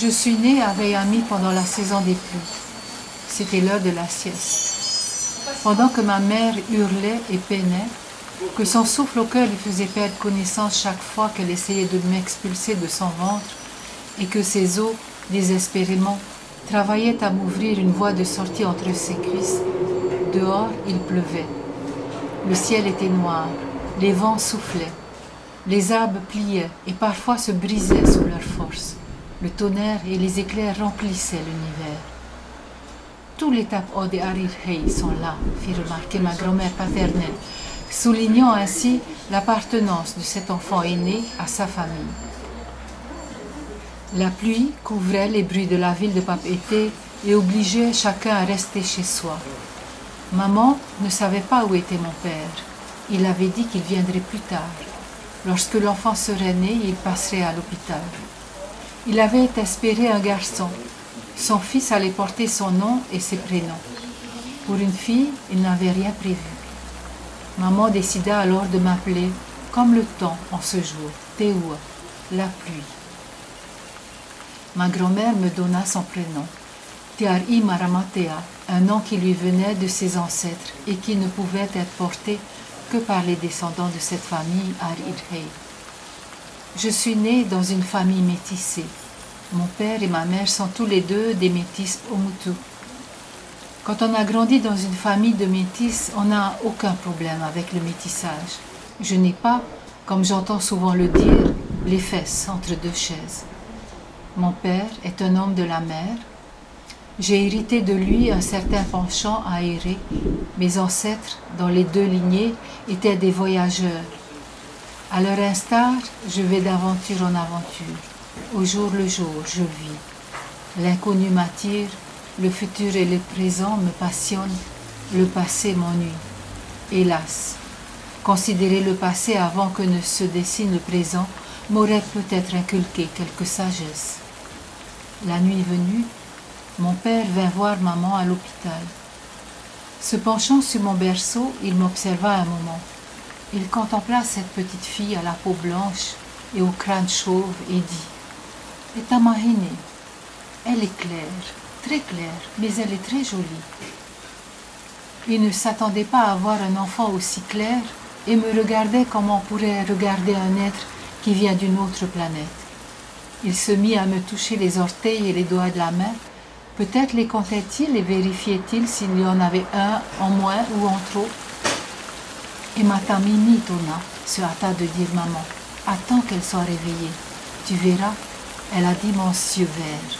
Je suis née à Miami pendant la saison des pluies. C'était l'heure de la sieste. Pendant que ma mère hurlait et peinait, que son souffle au cœur lui faisait perdre connaissance chaque fois qu'elle essayait de m'expulser de son ventre, et que ses os, désespérément, travaillaient à m'ouvrir une voie de sortie entre ses cuisses, dehors il pleuvait. Le ciel était noir, les vents soufflaient, les arbres pliaient et parfois se brisaient sous leur force. Le tonnerre et les éclairs remplissaient l'univers. Tous les tapos de Arir Hey sont là, fit remarquer ma grand-mère paternelle, soulignant ainsi l'appartenance de cet enfant aîné à sa famille. La pluie couvrait les bruits de la ville de Papeete et obligeait chacun à rester chez soi. Maman ne savait pas où était mon père. Il avait dit qu'il viendrait plus tard. Lorsque l'enfant serait né, il passerait à l'hôpital. Il avait espéré un garçon. Son fils allait porter son nom et ses prénoms. Pour une fille, il n'avait rien prévu. Maman décida alors de m'appeler, comme le temps en ce jour, Teua, la pluie. Ma grand-mère me donna son prénom, Teari Maramatea, un nom qui lui venait de ses ancêtres et qui ne pouvait être porté que par les descendants de cette famille Arir Hey. Je suis née dans une famille métissée. Mon père et ma mère sont tous les deux des métis Omutu. Quand on a grandi dans une famille de métis, on n'a aucun problème avec le métissage. Je n'ai pas, comme j'entends souvent le dire, les fesses entre deux chaises. Mon père est un homme de la mer. J'ai hérité de lui un certain penchant aéré. Mes ancêtres, dans les deux lignées, étaient des voyageurs. À leur instar, je vais d'aventure en aventure. Au jour le jour, je vis. L'inconnu m'attire, le futur et le présent me passionnent, le passé m'ennuie. Hélas, considérer le passé avant que ne se dessine le présent m'aurait peut-être inculqué quelque sagesse. La nuit venue, mon père vint voir maman à l'hôpital. Se penchant sur mon berceau, il m'observa un moment. Il contempla cette petite fille à la peau blanche et au crâne chauve et dit « Etamahine, elle est claire, très claire, mais elle est très jolie. » Il ne s'attendait pas à voir un enfant aussi clair et me regardait comme on pourrait regarder un être qui vient d'une autre planète. Il se mit à me toucher les orteils et les doigts de la main. Peut-être les comptait-il et vérifiait-il s'il y en avait un en moins ou en trop. Et ma tamini Tona se hâta de dire maman, attends qu'elle soit réveillée. Tu verras, elle a d'immenses yeux verts.